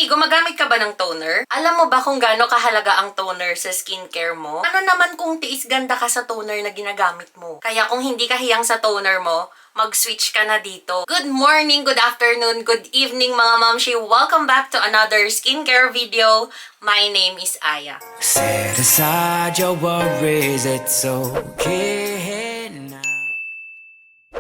gumagamit ka ba ng toner? Alam mo ba kung gaano kahalaga ang toner sa skincare mo? Ano naman kung tiis ganda ka sa toner na ginagamit mo? Kaya kung hindi ka hiyang sa toner mo, mag-switch ka na dito. Good morning, good afternoon, good evening mga mamshi. Welcome back to another skincare video. My name is Aya. Set aside your worries, it's okay now.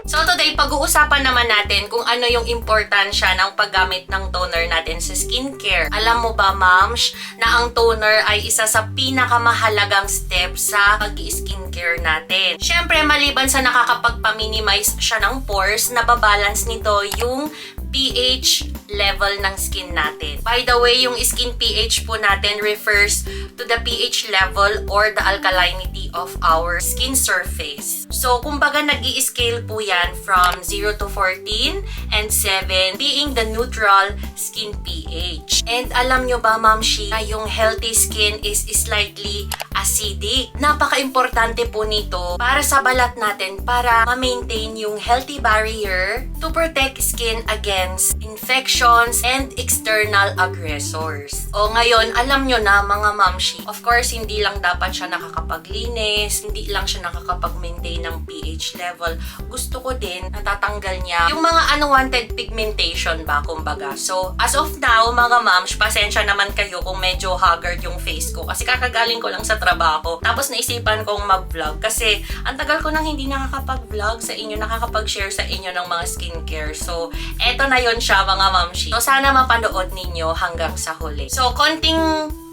So today, pag-uusapan naman natin kung ano yung importansya ng paggamit ng toner natin sa skincare. Alam mo ba, moms, na ang toner ay isa sa pinakamahalagang step sa pag-skincare natin. Siyempre, maliban sa nakakapagpa-minimize siya ng pores, nababalance nito yung pH level ng skin natin. By the way, yung skin pH po natin refers to the pH level or the alkalinity of our skin surface. So, kumbaga nag-i-scale po yan from 0 to 14 and 7 being the neutral skin pH. And alam nyo ba, mamshi, na yung healthy skin is slightly acidic. Napaka-importante po nito para sa balat natin para ma-maintain yung healthy barrier to protect skin against infections and external aggressors. O ngayon, alam nyo na mga mamshi, of course, hindi lang dapat siya nakakapaglinis, hindi lang siya nakakapag-maintain ng pH level. Gusto ko din natatanggal niya yung mga unwanted pigmentation ba, kumbaga. So, as of now, mga moms, pasensya naman kayo kung medyo haggard yung face ko kasi kakagaling ko lang sa trabaho. Tapos naisipan kong mag-vlog kasi ang tagal ko nang hindi nakakapag-vlog sa inyo, nakakapag-share sa inyo ng mga skincare. So, eto na yon siya mga mamshi. So, sana mapanood ninyo hanggang sa huli. So, konting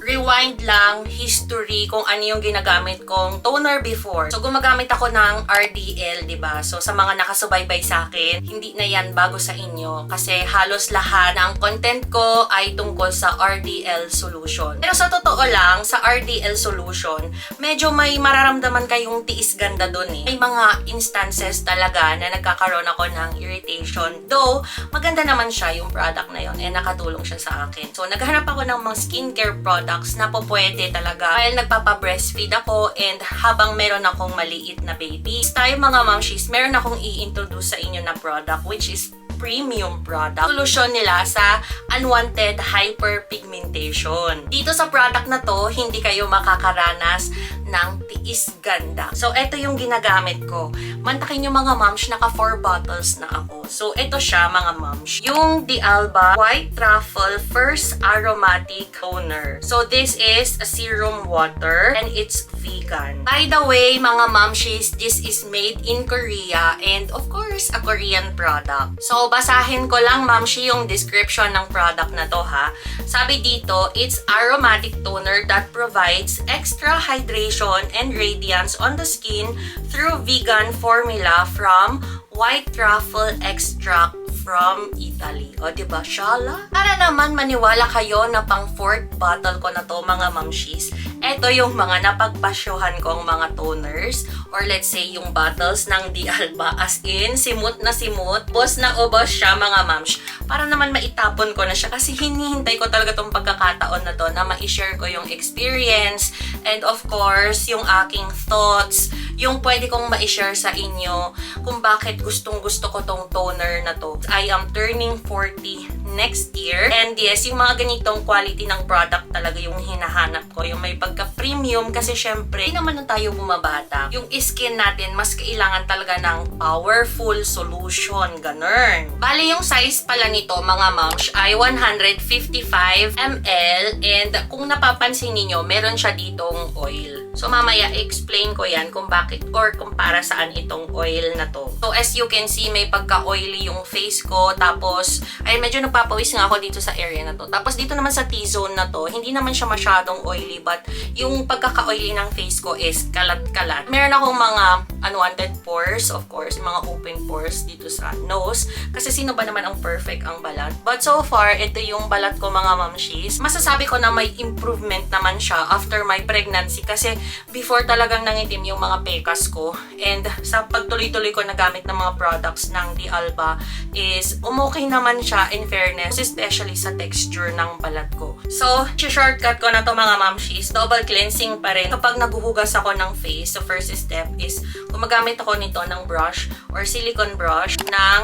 rewind lang, history, kung ano yung ginagamit kong toner before. So, gumagamit ako ng RDL, diba? So, sa mga nakasubaybay sa akin, hindi na yan bago sa inyo. Kasi halos lahat ng content ko ay tungkol sa RDL solution. Pero sa totoo lang, sa RDL solution, medyo may mararamdaman kayong tiis ganda dun eh. May mga instances talaga na nagkakaroon ako ng irritation. Though, maganda naman siya yung product na yun. Nakatulong siya sa akin. So, naghanap ako ng mga skincare products na po pwede talaga while nagpapa-breastfeed ako and habang meron akong maliit na baby. This time mga mamshis, meron akong i-introduce sa inyo na product which is premium product. Solusyon nila sa unwanted hyperpigmentation. Dito sa product na to, hindi kayo makakaranas ng tiis ganda. So, ito yung ginagamit ko. Mantakin nyo mga moms, naka 4 bottles na ako. So, ito siya mga moms. Yung D'Alba White Truffle First Aromatic Toner. So, this is a serum water and it's vegan. By the way, mga momshies, this is made in Korea and of course, a Korean product. So, basahin ko lang, mamshi, yung description ng product na to, ha. Sabi dito, it's aromatic toner that provides extra hydration and radiance on the skin through vegan formula from white truffle extract from Italy. O, diba, shala? Para naman maniwala kayo na pang 4th bottle ko na to, mga mamshis. Ito yung mga napagpasyuhan kong mga toners or let's say yung bottles ng D'Alba. As in, simut na simut. Ubos na ubos siya, mga mams. Para naman maitapon ko na siya kasi hinihintay ko talaga tong pagkakataon na to na ma-share ko yung experience and of course, yung aking thoughts, yung pwede kong ma-share sa inyo kung bakit gustong-gusto ko tong toner na to. I am turning 40 next year. And yes, yung mga ganitong quality ng product talaga yung hinahanap ko. Yung may pagka-premium kasi syempre, hindi naman na tayo bumabata. Yung skin natin, mas kailangan talaga ng powerful solution. Ganun. Bali, yung size pala nito, mga moms, ay 155 ml. And kung napapansin niyo meron siya ditong oil. So, mamaya, explain ko yan kung bakit or kung para saan itong oil na to. So, as you can see, may pagka-oily yung face ko. Tapos, ay medyo nagpapawis nga ako dito sa area na to. Tapos, dito naman sa T-zone na to, hindi naman siya masyadong oily. But, yung pagkaka-oily ng face ko is kalat-kalat. Meron akong mga unwanted pores, of course. Mga open pores dito sa nose. Kasi, sino ba naman ang perfect ang balat? But, so far, ito yung balat ko, mga mamshis. Masasabi ko na may improvement naman siya after my pregnancy. Kasi, before talagang nangitim yung mga pekas ko. And sa pagtuloy-tuloy ko nagamit ng mga products ng D'Alba is umokay naman siya in fairness, especially sa texture ng balat ko. So, shortcut ko na to mga mamshis. Double cleansing pa rin. Kapag naguhugas ako ng face, the first step is gumagamit ako nito ng brush or silicone brush ng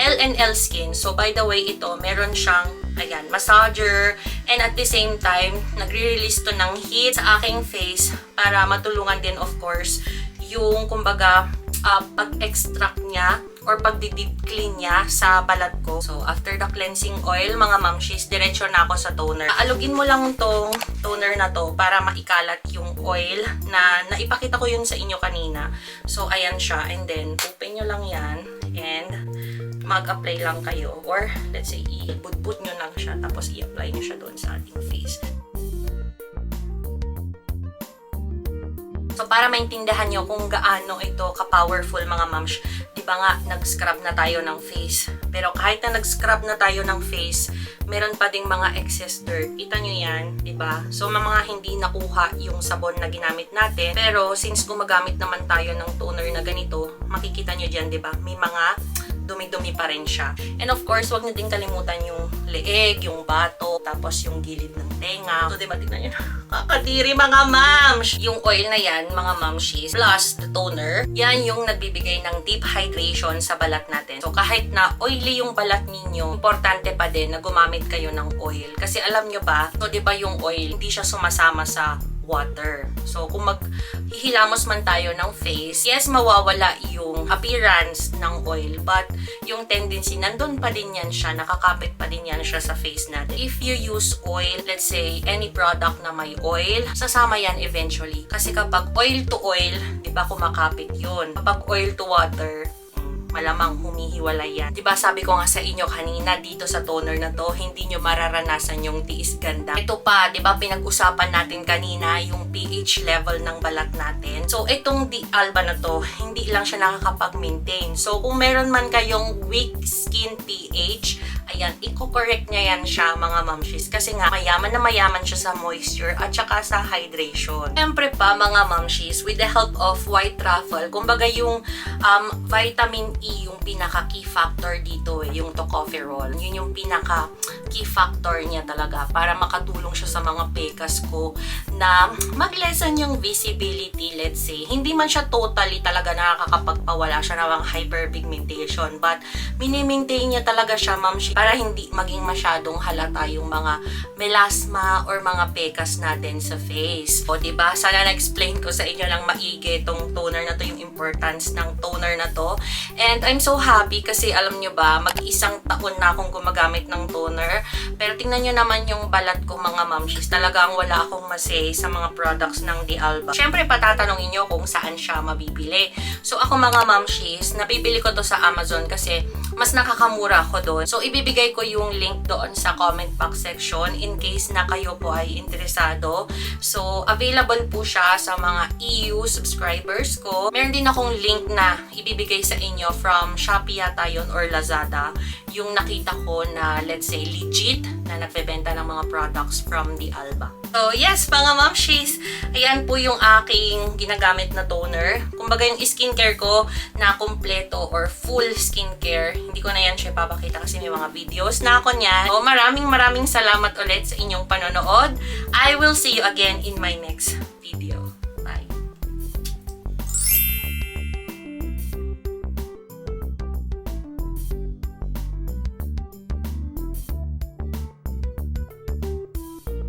L&L Skin. So, by the way, ito, meron siyang, ayan, massager, And at the same time, nagre-release to ng heat sa aking face para matulungan din of course yung kumbaga pag-extract niya or pag-deep clean niya sa balat ko. So, after the cleansing oil, mga mamshis, diretso na ako sa toner. Alugin mo lang tong toner na to para maikalat yung oil na naipakita ko yun sa inyo kanina. So, ayan siya. And then, open nyo lang yan. And, mag-apply lang kayo. Or, let's say, ibudbud nyo lang siya. Tapos, i-apply nyo siya doon sa ating face. So, para maintindihan nyo kung gaano ito ka-powerful mga mams, di ba nga, nag-scrub na tayo ng face. Pero kahit na nag-scrub na tayo ng face, meron pa ding mga excess dirt. Kita nyo yan, di ba? So, mga hindi nakuha yung sabon na ginamit natin. Pero, since gumagamit naman tayo ng toner na ganito, makikita nyo dyan, di ba? May mga dumi-dumi pa rin siya. And of course, wag nyo din kalimutan yung leeg, yung bato, tapos yung gilid ng tenga. So, diba, tignan nyo, kakadiri mga mams! Yung oil na yan, mga mamshis, plus the toner, yan yung nagbibigay ng deep hydration sa balat natin. So, kahit na oily yung balat ninyo, importante pa din na gumamit kayo ng oil. Kasi alam nyo ba, so diba yung oil, hindi siya sumasama sa water. So, kung maghihilamos man tayo ng face, yes, mawawala yung appearance ng oil, but yung tendency, nandun pa din yan siya, nakakapit pa din yan siya sa face natin. If you use oil, let's say, any product na may oil, sasama yan eventually. Kasi kapag oil to oil, di ba kumakapit yun? Kapag oil to water, malamang humihiwalay yan. Diba sabi ko nga sa inyo kanina dito sa toner na to, hindi nyo mararanasan yung tiis ganda. Ito pa, diba pinag-usapan natin kanina yung pH level ng balat natin. So, itong D'Alba na to, hindi lang siya nakakapag-maintain. So, kung meron man kayong weak skin pH, ayan, i-correct niya yan siya mga mamshis. Kasi nga, mayaman na mayaman siya sa moisture at saka sa hydration. Siyempre pa mga mamshis, with the help of white truffle, kumbaga yung vitamin E, yung pinaka key factor dito yung tocopherol. Yun yung pinaka key factor niya talaga para makatulong siya sa mga pekas ko na mag-lessen yung visibility, let's say. Hindi man siya totally talaga nakakapagpawala siya ng hyperpigmentation, but mini-maintain niya talaga siya, mamshis, para hindi maging masyadong halata yung mga melasma or mga pekas natin sa face. O, diba? Sana na-explain ko sa inyo lang maigi itong toner na to, yung importance ng toner na to. And I'm so happy kasi alam nyo ba, mag-isang taon na akong gumagamit ng toner. Pero tingnan nyo naman yung balat ko mga mamshis. Talagang wala akong masay sa mga products ng D'Alba. Siyempre, patatanungin nyo kung saan siya mabibili. So, ako mga mamshis, nabibili ko to sa Amazon kasi mas nakakamura ako doon. So, ibibigay ko yung link doon sa comment box section in case na kayo po ay interesado. So, available po siya sa mga EU subscribers ko. Meron din akong link na ibibigay sa inyo from Shopee yata yun or Lazada. Yung nakita ko na, let's say, legit na nagbebenta ng mga products from D'Alba. So, yes, mga mamshis, ayan po yung aking ginagamit na toner. Kumbaga yung skincare ko na kompleto or full skincare, hindi ko na yan siya papakita kasi may mga videos na ako niyan. So, maraming salamat ulit sa inyong panonood. I will see you again in my next